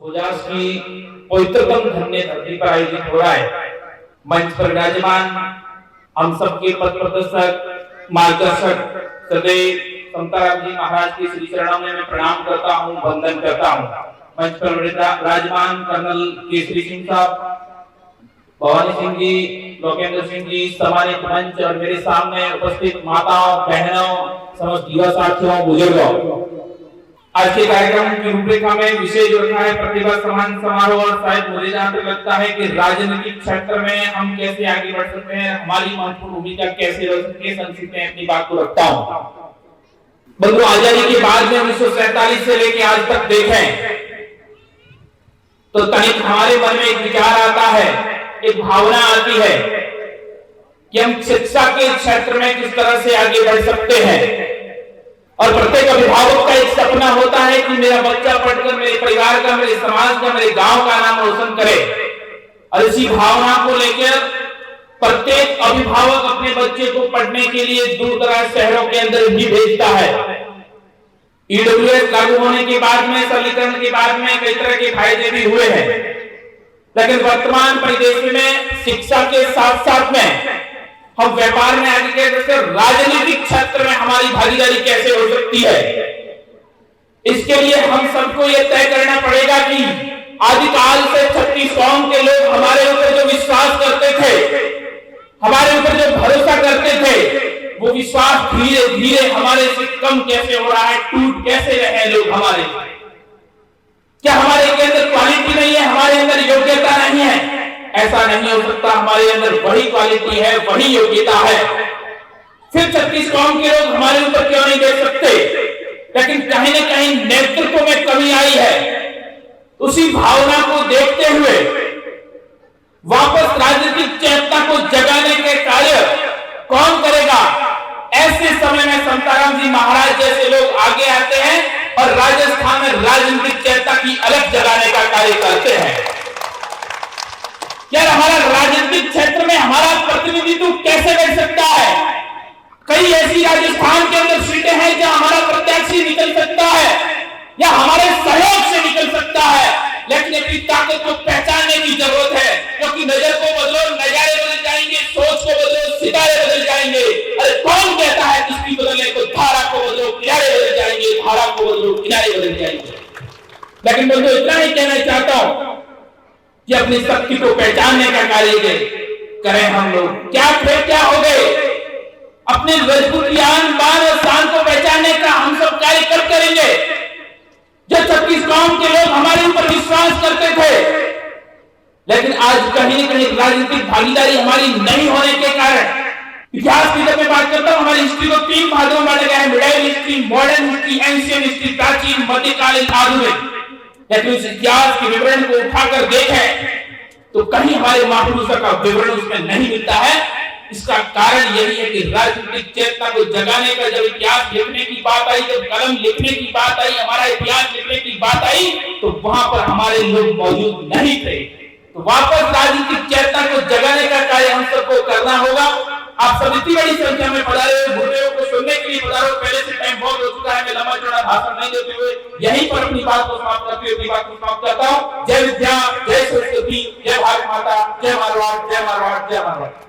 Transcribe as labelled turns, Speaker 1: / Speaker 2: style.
Speaker 1: खोजास की पवित्रतम धन्य धरती पर आयोजित हो रहा है। मंच पर विराजमान हम सबके पथ प्रदर्शक मार्गदर्शक सदैव संताराम जी महाराज के श्री चरणों में मैं प्रणाम करता हूँ, वंदन करता हूँ। मंच पर विराजमान कर्नल केसरी सिंह साहब, भवानी सिंह जी, लोकेंद्र सिंह जी, सम्मानित मंच और मेरे सामने उपस्थित माताओं, बहनों, समस्त युवा साथियों, बुजुर्गों, आज के कार्यक्रम की रूपरेखा में विषय जो रखा है प्रतिभा सम्मान समारोह। और शायद मुझे जहां तक लगता है कि राजनीतिक क्षेत्र में हम कैसे आगे बढ़ सकते हैं, हमारी महत्वपूर्ण भूमिका कैसे रह सकती है, संक्षिप्त में अपनी बात को रखता हूं। बंधुओं, आजादी के बाद में 1947 से लेकर आज तक देखें तो तनिक हमारे मन में एक विचार आता है, एक भावना आती है कि हम शिक्षा के क्षेत्र में किस तरह से आगे बढ़ सकते हैं। और प्रत्येक अभिभावक का एक सपना होता है कि मेरा बच्चा पढ़कर मेरे परिवार का, मेरे समाज का, मेरे गांव का नाम रोशन करे। और इसी भावना को लेकर प्रत्येक अभिभावक अपने बच्चे को पढ़ने के लिए दूर दराज शहरों के अंदर भी भेजता है। ईडब्ल्यूएस लागू होने के बाद में, सरलीकरण के बाद में कई तरह के फायदे भी हुए हैं, लेकिन वर्तमान परिदृश्य में शिक्षा के साथ साथ में हम व्यापार में आगे कैसे, राजनीतिक क्षेत्र में हमारी भागीदारी कैसे हो सकती है, इसके लिए हम सबको यह तय करना पड़ेगा कि आदिकाल से छत्तीस कौम के लोग हमारे ऊपर जो विश्वास करते थे, हमारे ऊपर जो भरोसा करते थे, वो विश्वास धीरे धीरे हमारे से कम कैसे हो रहा है, टूट कैसे रहे हैं लोग हमारे। क्या हमारे के अंदर क्वालिटी नहीं है, हमारे अंदर योग्यता नहीं है? ऐसा नहीं हो सकता, हमारे अंदर वही क्वालिटी है, वही योग्यता है। फिर छत्तीस कौम के लोग हमारे ऊपर क्यों नहीं देख सकते? लेकिन कहीं न कहीं नेतृत्व में कमी आई है। उसी भावना को देखते हुए वापस राजनीतिक चेतना को जगाने के कार्य कौन करेगा? ऐसे समय में संताराम जी महाराज जैसे लोग आगे आते हैं और राजस्थान में राजनीतिक चेतना की अलग जगाने का कार्य करते हैं। यार, हमारा राजनीतिक क्षेत्र में हमारा प्रतिनिधित्व कैसे बढ़ सकता है? कई ऐसी राजस्थान के अंदर सीटें हैं जहां हमारा प्रत्याशी निकल सकता है या हमारे सहयोग से निकल सकता है, लेकिन अपनी ताकत को पहचानने की जरूरत है, क्योंकि नजर को बदलो, नजारे बदल जाएंगे, सोच को बदलो, सितारे बदल जाएंगे। अरे कौन कहता है दृष्टि बदलने को? धारा को बदलो, किनारे बदल जाएंगे, धारा को बदलो, किनारे बदल जाएंगे। लेकिन मैं तो इतना ही कहना चाहता हूं कि अपनी शक्ति को पहचानने का कार्य करें हम लोग। क्या थे, क्या हो गए, अपने रजपूतियान मान और शान को पहचानने का हम सब कार्य कब करेंगे? जो छत्तीस कौम के लोग हमारे ऊपर विश्वास करते थे, लेकिन आज कहीं न कहीं राजनीतिक भागीदारी हमारी नहीं होने के कारण, इतिहास की जब मैं बात करता हूं, हमारी हिस्ट्री को तीन भागों में बांटा गया है: medieval history, modern history, ancient history, प्राचीन, मध्यकालीन, आधुनिक। लेकिन उस इतिहास के विवरण को उठाकर देखें तो कहीं हमारे महापुरुषों का विवरण उसमें नहीं मिलता है। इसका कारण यही है कि राजनीतिक चेतना को जगाने का जब इतिहास लिखने की बात आई, जब कलम लिखने की बात आई, हमारा इतिहास लिखने की बात आई, तो वहां पर हमारे लोग मौजूद नहीं थे। तो वापस राजनीतिक चेतना को जगाने का कार्य हम सबको करना होगा। आप सब इतनी बड़ी संख्या में पधारे हो, भूमियों को सुनने के लिए पधारो। पहले से टाइम बहुत हो चुका है, मैं लंबा चौड़ा भाषण नहीं देते हुए यहीं पर अपनी बात को समाप्त करते हुए अपनी बात को समाप्त करता हूँ। जय विद्या, जय सरस्वती, जय भारत माता, जय मारवाड़, जय मारवाड़, जय मारवाड़।